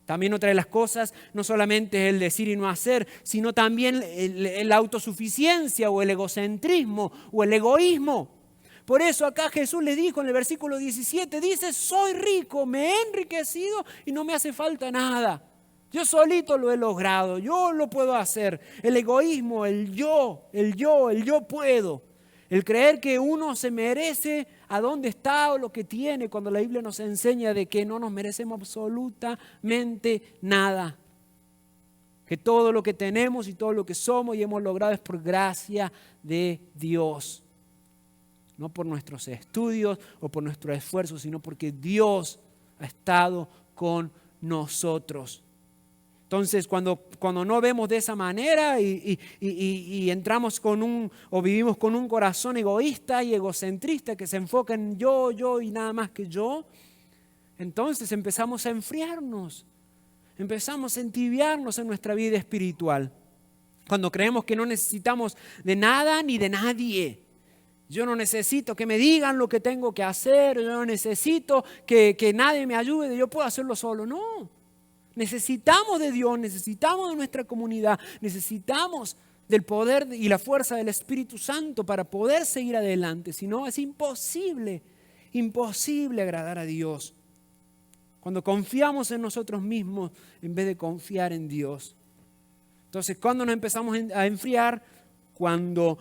También otra de las cosas no solamente es el decir y no hacer, sino también la autosuficiencia o el egocentrismo o el egoísmo. Por eso acá Jesús le dijo en el versículo 17, dice, soy rico, me he enriquecido y no me hace falta nada. Yo solito lo he logrado, yo lo puedo hacer. El egoísmo, el yo puedo. El creer que uno se merece a dónde está o lo que tiene, cuando la Biblia nos enseña de que no nos merecemos absolutamente nada. Que todo lo que tenemos y todo lo que somos y hemos logrado es por gracia de Dios. No por nuestros estudios o por nuestro esfuerzo, sino porque Dios ha estado con nosotros. Entonces, cuando no vemos de esa manera y entramos o vivimos con un corazón egoísta y egocentrista que se enfoca en yo y nada más que yo, entonces empezamos a enfriarnos, empezamos a entibiarnos en nuestra vida espiritual. Cuando creemos que no necesitamos de nada ni de nadie. Yo no necesito que me digan lo que tengo que hacer, yo no necesito que nadie me ayude, yo puedo hacerlo solo, no. Necesitamos de Dios, necesitamos de nuestra comunidad, necesitamos del poder y la fuerza del Espíritu Santo para poder seguir adelante. Si no, es imposible agradar a Dios. Cuando confiamos en nosotros mismos en vez de confiar en Dios. Entonces, cuando nos empezamos a enfriar, cuando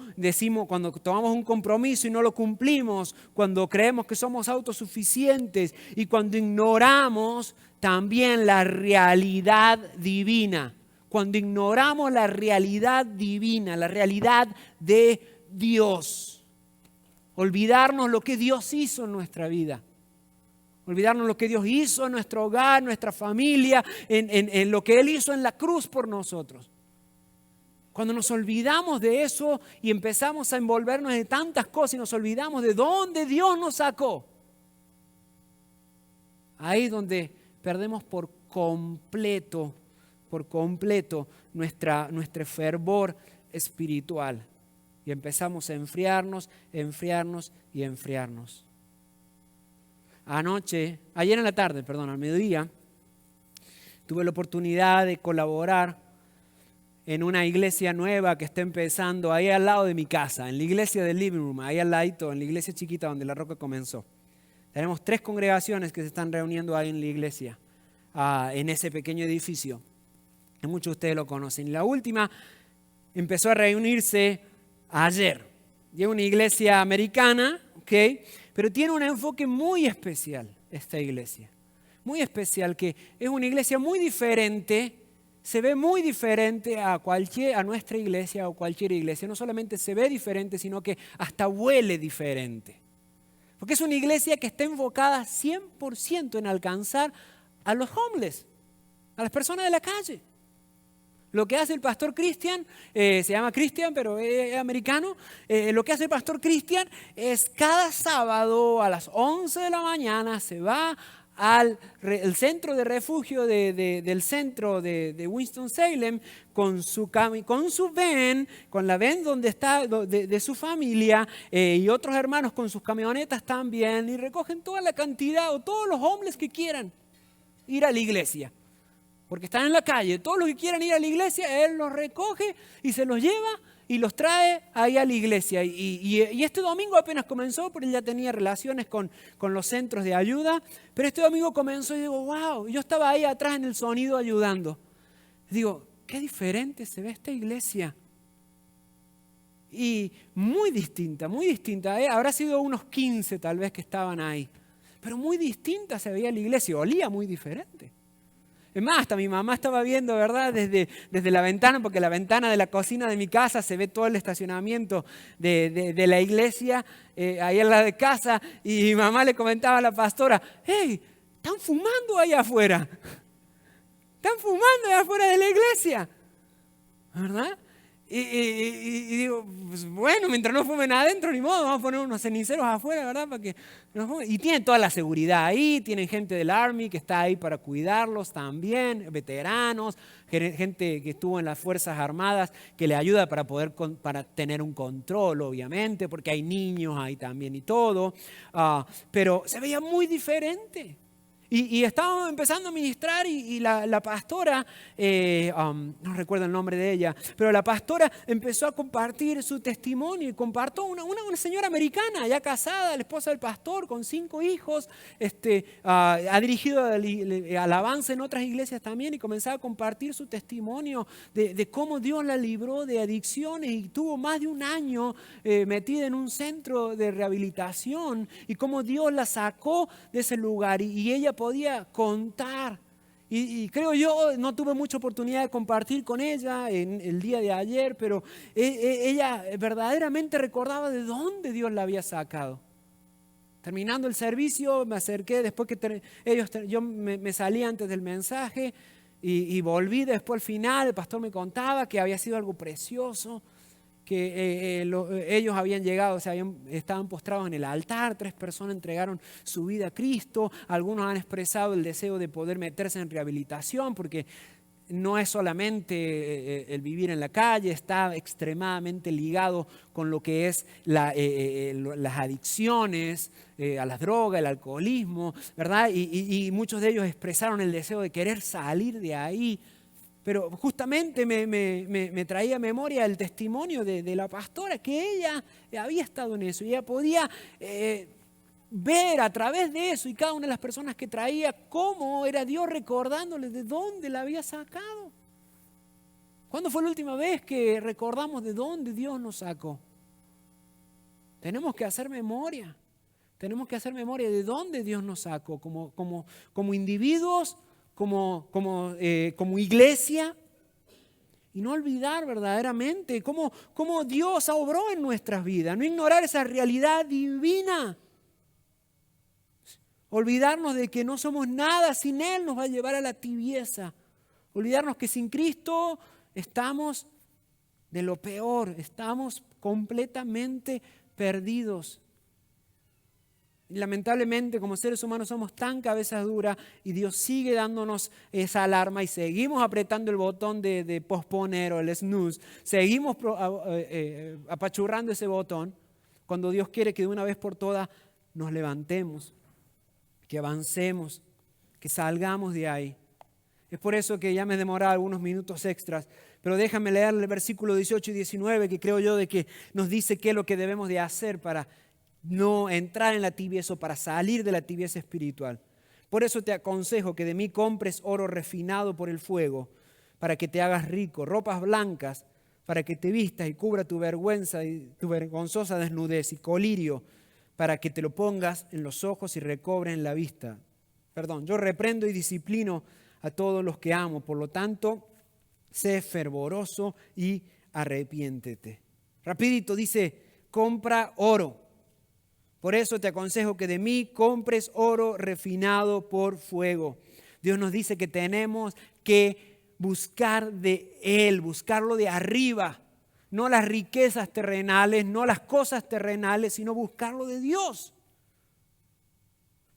tomamos un compromiso y no lo cumplimos, cuando creemos que somos autosuficientes y cuando ignoramos también la realidad divina, cuando ignoramos la realidad divina, la realidad de Dios, olvidarnos lo que Dios hizo en nuestra vida, olvidarnos lo que Dios hizo en nuestro hogar, en nuestra familia, en lo que Él hizo en la cruz por nosotros. Cuando nos olvidamos de eso y empezamos a envolvernos en tantas cosas y nos olvidamos de dónde Dios nos sacó, ahí es donde perdemos por completo nuestro fervor espiritual y empezamos a enfriarnos. Ayer en la tarde, al mediodía, tuve la oportunidad de colaborar en una iglesia nueva que está empezando ahí al lado de mi casa, en la iglesia del Living Room, ahí al ladito, en la iglesia chiquita donde La Roca comenzó. Tenemos 3 congregaciones que se están reuniendo ahí en la iglesia, en ese pequeño edificio. Y muchos de ustedes lo conocen. Y la última empezó a reunirse ayer. Y es una iglesia americana, ¿okay? Pero tiene un enfoque muy especial esta iglesia. Muy especial, que es una iglesia muy diferente. Se ve muy diferente a nuestra iglesia o cualquier iglesia. No solamente se ve diferente, sino que hasta huele diferente. Porque es una iglesia que está enfocada 100% en alcanzar a los homeless, a las personas de la calle. Lo que hace el pastor Cristian, se llama Cristian, pero es americano. Lo que hace el pastor Cristian es cada sábado a las 11 de la mañana se va el centro de refugio del centro de Winston-Salem con su van, con la van donde está de su familia y otros hermanos con sus camionetas también, y recogen toda la cantidad o todos los hombres que quieran ir a la iglesia. Porque están en la calle, todos los que quieran ir a la iglesia, él los recoge y se los lleva y los trae ahí a la iglesia. Y este domingo apenas comenzó, porque él ya tenía relaciones con los centros de ayuda, pero este domingo comenzó y digo, wow, yo estaba ahí atrás en el sonido ayudando. Digo, qué diferente se ve esta iglesia. Y muy distinta, muy distinta. Habrá sido unos 15 tal vez que estaban ahí. Pero muy distinta se veía la iglesia, olía muy diferente. Es más, hasta mi mamá estaba viendo, ¿verdad? Desde la ventana, porque la ventana de la cocina de mi casa se ve todo el estacionamiento de la iglesia, ahí en la de casa. Y mi mamá le comentaba a la pastora, ¡hey! Están fumando allá afuera. Están fumando allá afuera de la iglesia. ¿Verdad? Y digo, pues bueno, mientras no fumen adentro, ni modo, vamos a poner unos ceniceros afuera, ¿verdad? Para que no fumen. Y tienen toda la seguridad ahí, tienen gente del Army que está ahí para cuidarlos también, veteranos, gente que estuvo en las Fuerzas Armadas que le ayuda para tener un control, obviamente, porque hay niños ahí también y todo. Pero se veía muy diferente. Y estábamos empezando a ministrar y la pastora, no recuerdo el nombre de ella, pero la pastora empezó a compartir su testimonio y compartió una señora americana ya casada, la esposa del pastor con 5 hijos, ha dirigido alabanza en otras iglesias también y comenzaba a compartir su testimonio de cómo Dios la libró de adicciones y tuvo más de un año metida en un centro de rehabilitación y cómo Dios la sacó de ese lugar y ella podía contar. Y creo yo, no tuve mucha oportunidad de compartir con ella en el día de ayer, pero ella verdaderamente recordaba de dónde Dios la había sacado. Terminando el servicio, me acerqué, después que yo me salí antes del mensaje y volví después al final, el pastor me contaba que había sido algo precioso, que ellos habían llegado, estaban postrados en el altar, 3 personas entregaron su vida a Cristo, algunos han expresado el deseo de poder meterse en rehabilitación, porque no es solamente el vivir en la calle, está extremadamente ligado con lo que es las adicciones, a las drogas, el alcoholismo, ¿verdad? Y muchos de ellos expresaron el deseo de querer salir de ahí. Pero justamente me traía a memoria el testimonio de la pastora, que ella había estado en eso y ella podía ver a través de eso y cada una de las personas que traía cómo era Dios recordándole de dónde la había sacado. ¿Cuándo fue la última vez que recordamos de dónde Dios nos sacó? Tenemos que hacer memoria. Tenemos que hacer memoria de dónde Dios nos sacó como individuos, como iglesia, y no olvidar verdaderamente cómo Dios obró en nuestras vidas, no ignorar esa realidad divina. Olvidarnos de que no somos nada sin Él nos va a llevar a la tibieza. Olvidarnos que sin Cristo estamos de lo peor, estamos completamente perdidos. Y lamentablemente como seres humanos somos tan cabezas duras y Dios sigue dándonos esa alarma y seguimos apretando el botón de posponer o el snooze, seguimos apachurrando ese botón cuando Dios quiere que de una vez por todas nos levantemos, que avancemos, que salgamos de ahí. Es por eso que ya me he demorado algunos minutos extras, pero déjame leer el versículo 18 y 19 que creo yo de que nos dice qué es lo que debemos de hacer para no entrar en la tibieza o para salir de la tibieza espiritual. Por eso te aconsejo que de mí compres oro refinado por el fuego, para que te hagas rico, ropas blancas, para que te vistas y cubra tu vergüenza y tu vergonzosa desnudez, y colirio, para que te lo pongas en los ojos y recobres en la vista. Yo reprendo y disciplino a todos los que amo, por lo tanto, sé fervoroso y arrepiéntete. Rapidito dice, compra oro. Por eso te aconsejo que de mí compres oro refinado por fuego. Dios nos dice que tenemos que buscar de Él, buscarlo de arriba. No las riquezas terrenales, no las cosas terrenales, sino buscarlo de Dios.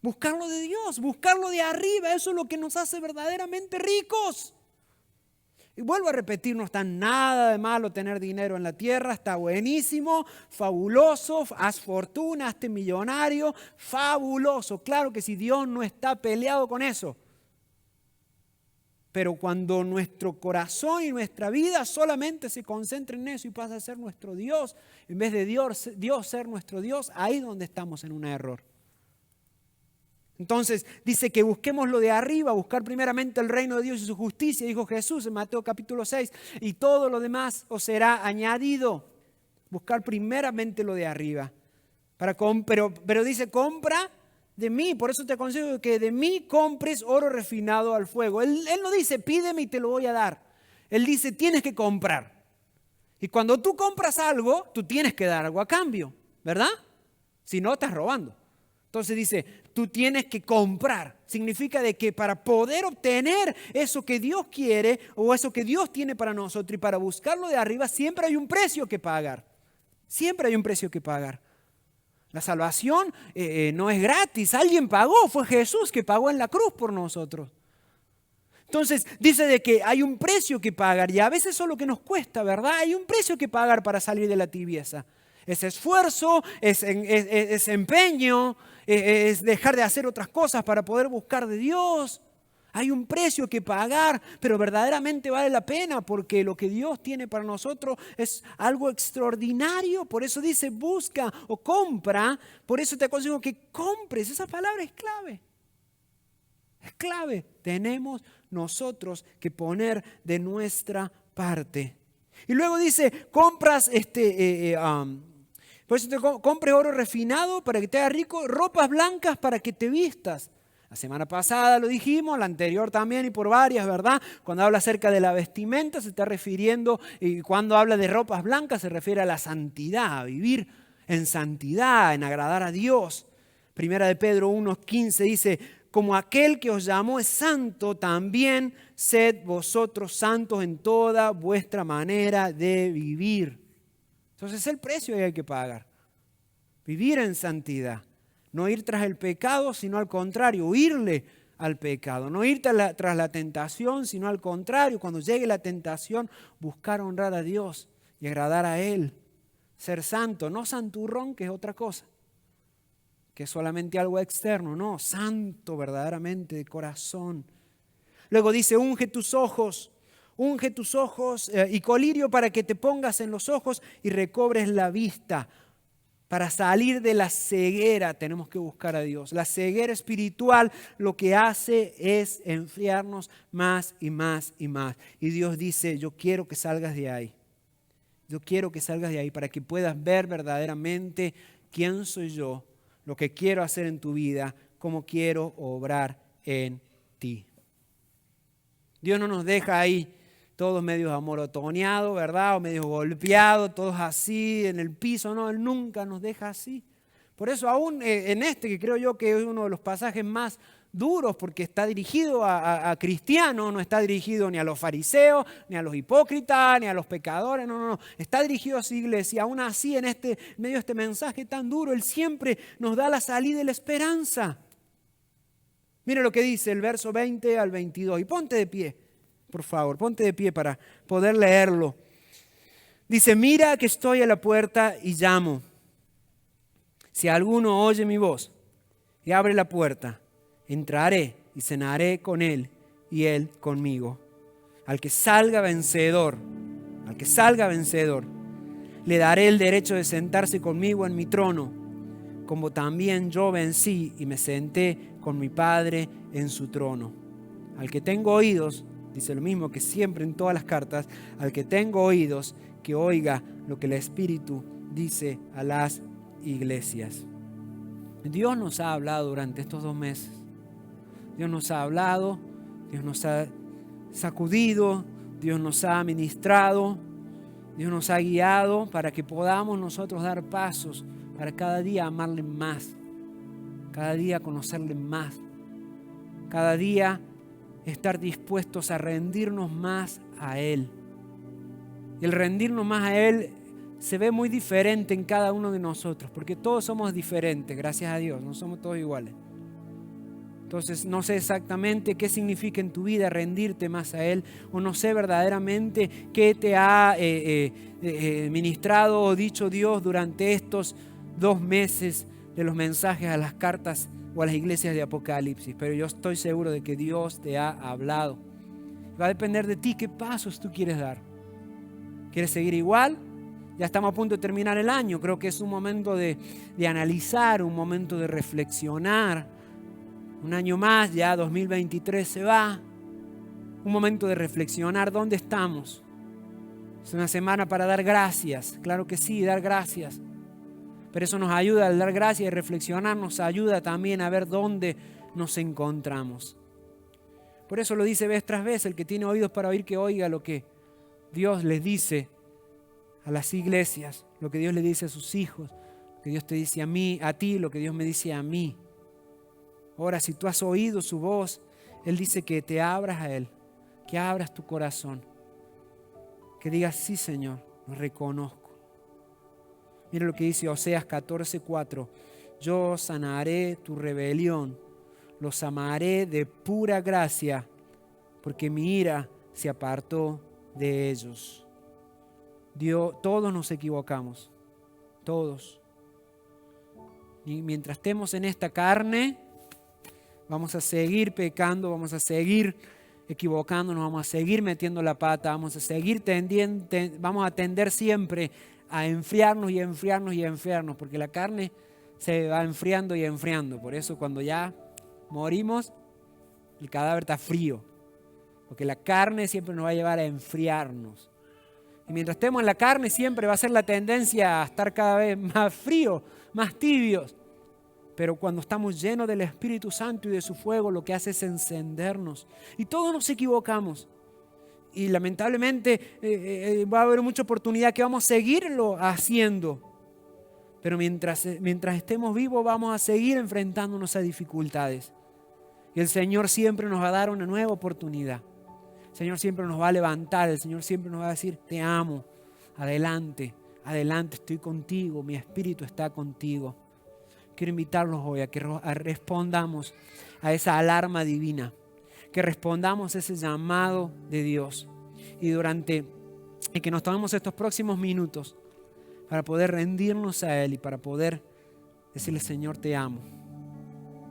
Buscarlo de Dios, buscarlo de arriba. Eso es lo que nos hace verdaderamente ricos. Y vuelvo a repetir, no está nada de malo tener dinero en la tierra, está buenísimo, fabuloso, haz fortuna, hazte millonario, fabuloso. Claro que si Dios no está peleado con eso. pero cuando nuestro corazón y nuestra vida solamente se concentra en eso y pasa a ser nuestro Dios, en vez de Dios ser nuestro Dios, ahí es donde estamos en un error. Entonces dice que busquemos lo de arriba, buscar primeramente el reino de Dios y su justicia, dijo Jesús en Mateo capítulo 6, y todo lo demás os será añadido. Buscar primeramente lo de arriba. Pero dice, compra de mí, por eso te aconsejo que de mí compres oro refinado al fuego. Él no dice, pídeme y te lo voy a dar. Él dice, tienes que comprar. Y cuando tú compras algo, tú tienes que dar algo a cambio, ¿verdad? Si no, estás robando. Entonces dice, tú tienes que comprar. Significa de que para poder obtener eso que Dios quiere o eso que Dios tiene para nosotros y para buscarlo de arriba, siempre hay un precio que pagar. Siempre hay un precio que pagar. La salvación no es gratis, alguien pagó, fue Jesús que pagó en la cruz por nosotros. Entonces dice de que hay un precio que pagar y a veces eso es lo que nos cuesta, ¿verdad? Hay un precio que pagar para salir de la tibieza. Es esfuerzo, es empeño, es dejar de hacer otras cosas para poder buscar de Dios. Hay un precio que pagar, pero verdaderamente vale la pena porque lo que Dios tiene para nosotros es algo extraordinario. Por eso dice busca o compra. Por eso te aconsejo que compres. Esa palabra es clave. Es clave. Tenemos nosotros que poner de nuestra parte. Y luego dice, compras por eso te compres oro refinado para que te hagas rico, ropas blancas para que te vistas. La semana pasada lo dijimos, la anterior también y por varias, ¿verdad? Cuando habla acerca de la vestimenta se está refiriendo, y cuando habla de ropas blancas se refiere a la santidad, a vivir en santidad, en agradar a Dios. Primera de Pedro 1:15 dice, como aquel que os llamó es santo, también sed vosotros santos en toda vuestra manera de vivir. Entonces es el precio que hay que pagar. Vivir en santidad. No ir tras el pecado, sino al contrario, huirle al pecado. No ir tras la tentación, sino al contrario, cuando llegue la tentación, buscar honrar a Dios y agradar a Él. Ser santo, no santurrón, que es otra cosa, que es solamente algo externo, no, santo verdaderamente de corazón. Luego dice, unge tus ojos y colirio para que te pongas en los ojos y recobres la vista. Para salir de la ceguera tenemos que buscar a Dios. La ceguera espiritual lo que hace es enfriarnos más y más y más. Y Dios dice, yo quiero que salgas de ahí. Yo quiero que salgas de ahí para que puedas ver verdaderamente quién soy yo, lo que quiero hacer en tu vida, cómo quiero obrar en ti. Dios no nos deja ahí todos medios amorotoneados, ¿verdad? O medios golpeados, todos así en el piso. No, Él nunca nos deja así. Por eso aún en que creo yo que es uno de los pasajes más duros, porque está dirigido a cristianos, no está dirigido ni a los fariseos, ni a los hipócritas, ni a los pecadores, no. Está dirigido a su iglesia. Aún así, en medio de este mensaje tan duro, Él siempre nos da la salida y la esperanza. Mire lo que dice el verso 20 al 22. Y ponte de pie. Por favor, ponte de pie para poder leerlo. Dice, mira que estoy a la puerta y llamo. Si alguno oye mi voz y abre la puerta, entraré y cenaré con él y él conmigo. Al que salga vencedor, le daré el derecho de sentarse conmigo en mi trono, como también yo vencí y me senté con mi Padre en su trono. Al que tengo oídos, dice lo mismo que siempre en todas las cartas, al que tengo oídos, que oiga lo que el Espíritu dice a las iglesias. Dios nos ha hablado durante estos 2 meses. Dios nos ha hablado, Dios nos ha sacudido, Dios nos ha ministrado, Dios nos ha guiado para que podamos nosotros dar pasos para cada día amarle más, cada día conocerle más, cada día estar dispuestos a rendirnos más a Él. Y el rendirnos más a Él se ve muy diferente en cada uno de nosotros, porque todos somos diferentes, gracias a Dios, no somos todos iguales. Entonces no sé exactamente qué significa en tu vida rendirte más a Él, o no sé verdaderamente qué te ha ministrado o dicho Dios durante estos 2 meses de los mensajes a las cartas o a las iglesias de Apocalipsis, pero yo estoy seguro de que Dios te ha hablado. Va a depender de ti qué pasos tú quieres dar. ¿Quieres seguir igual? Ya estamos a punto de terminar el año. Creo que es un momento de analizar, un momento de reflexionar. Un año más, ya 2023 se va. Un momento de reflexionar dónde estamos. Es una semana para dar gracias. Claro que sí, dar gracias. Pero eso nos ayuda, al dar gracias y reflexionar, nos ayuda también a ver dónde nos encontramos. Por eso lo dice vez tras vez: el que tiene oídos para oír, que oiga lo que Dios les dice a las iglesias, lo que Dios le dice a sus hijos, lo que Dios te dice a mí, a ti, lo que Dios me dice a mí. Ahora, si tú has oído su voz, Él dice que te abras a Él, que abras tu corazón, que digas: sí, Señor, lo reconozco. Mira lo que dice Oseas 14:4: yo sanaré tu rebelión, los amaré de pura gracia, porque mi ira se apartó de ellos. Todos nos equivocamos, todos. Y mientras estemos en esta carne, vamos a seguir pecando, vamos a seguir equivocándonos, vamos a seguir metiendo la pata, vamos a seguir vamos a tender siempre a enfriarnos y enfriarnos y enfriarnos, porque la carne se va enfriando y enfriando. Por eso cuando ya morimos, el cadáver está frío, porque la carne siempre nos va a llevar a enfriarnos. Y mientras estemos en la carne, siempre va a ser la tendencia a estar cada vez más frío, más tibios. Pero cuando estamos llenos del Espíritu Santo y de su fuego, lo que hace es encendernos. Y todos nos equivocamos. Y lamentablemente va a haber mucha oportunidad que vamos a seguirlo haciendo. Pero mientras estemos vivos, vamos a seguir enfrentándonos a dificultades. Y el Señor siempre nos va a dar una nueva oportunidad. El Señor siempre nos va a levantar. El Señor siempre nos va a decir: te amo, adelante, adelante, estoy contigo, mi espíritu está contigo. Quiero invitarlos hoy a que respondamos a esa alarma divina, que respondamos a ese llamado de Dios. Y que nos tomemos estos próximos minutos para poder rendirnos a Él y para poder decirle: Señor, te amo.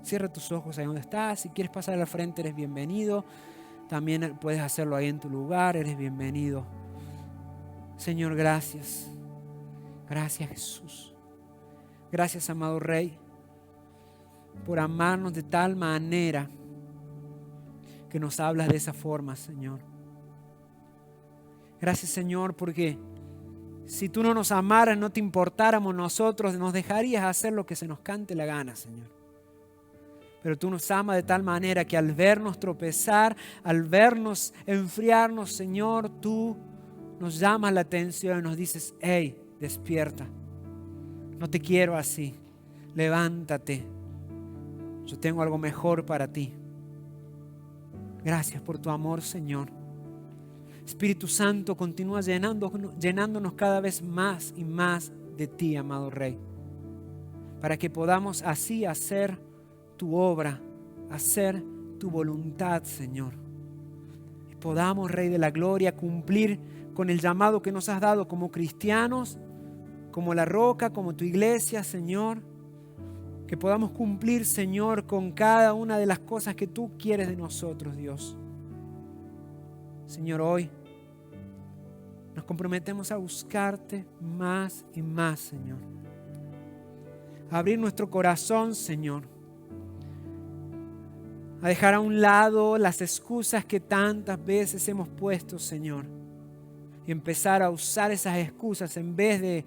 Cierra tus ojos ahí donde estás. Si quieres pasar al frente, eres bienvenido. También puedes hacerlo ahí en tu lugar, eres bienvenido. Señor, gracias. Gracias, Jesús. Gracias, amado Rey, por amarnos de tal manera que nos hablas de esa forma, Señor. Gracias, Señor, porque si tú no nos amaras, no te importáramos nosotros, nos dejarías hacer lo que se nos cante la gana, Señor. Pero tú nos amas de tal manera que al vernos tropezar, al vernos enfriarnos, Señor, tú nos llamas la atención y nos dices: hey, despierta. No te quiero así. Levántate. Yo tengo algo mejor para ti. Gracias por tu amor, Señor. Espíritu Santo, continúa llenándonos cada vez más y más de ti, amado Rey, para que podamos así hacer tu obra, hacer tu voluntad, Señor. Y podamos, Rey de la Gloria, cumplir con el llamado que nos has dado como cristianos, como La Roca, como tu iglesia, Señor. Que podamos cumplir, Señor, con cada una de las cosas que tú quieres de nosotros, Dios. Señor, hoy nos comprometemos a buscarte más y más, Señor. A abrir nuestro corazón, Señor. A dejar a un lado las excusas que tantas veces hemos puesto, Señor. Y empezar a usar esas excusas en vez de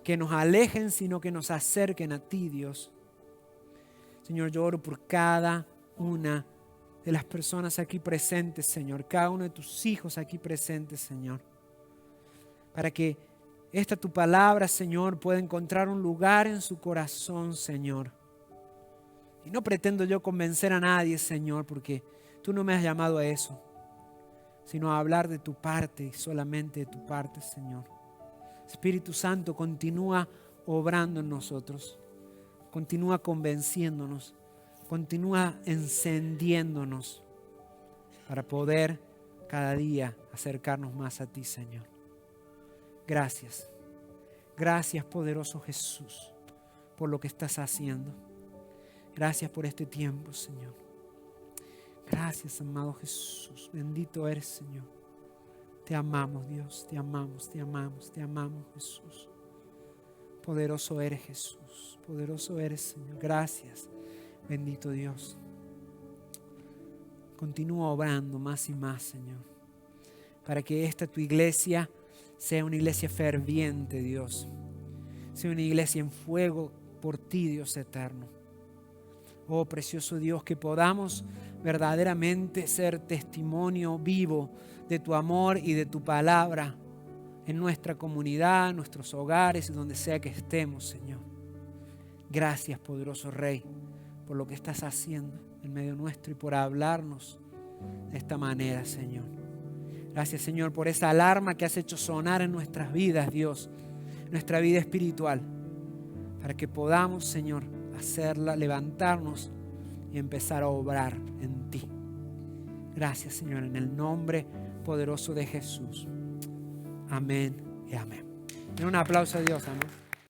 que nos alejen, sino que nos acerquen a ti, Dios. Señor, yo oro por cada una de las personas aquí presentes, Señor. Cada uno de tus hijos aquí presentes, Señor. Para que esta tu palabra, Señor, pueda encontrar un lugar en su corazón, Señor. Y no pretendo yo convencer a nadie, Señor, porque tú no me has llamado a eso, sino a hablar de tu parte y solamente de tu parte, Señor. Espíritu Santo, continúa obrando en nosotros. Continúa convenciéndonos. Continúa encendiéndonos para poder cada día acercarnos más a ti, Señor. Gracias. Gracias, poderoso Jesús, por lo que estás haciendo. Gracias por este tiempo, Señor. Gracias, amado Jesús. Bendito eres, Señor. Te amamos, Dios. Te amamos, te amamos, te amamos, Jesús. Poderoso eres, Jesús. Poderoso eres, Señor. Gracias, bendito Dios. Continúa obrando más y más, Señor, para que esta tu iglesia sea una iglesia ferviente, Dios. Sea una iglesia en fuego por ti, Dios eterno. Oh, precioso Dios, que podamos verdaderamente ser testimonio vivo de tu amor y de tu palabra en nuestra comunidad, en nuestros hogares y donde sea que estemos, Señor. Gracias, poderoso Rey, por lo que estás haciendo en medio nuestro y por hablarnos de esta manera, Señor. Gracias, Señor, por esa alarma que has hecho sonar en nuestras vidas, Dios, nuestra vida espiritual, para que podamos, Señor, hacerla, levantarnos y empezar a obrar en ti. Gracias, Señor, en el nombre poderoso de Jesús. Amén y amén. Un aplauso a Dios, amén.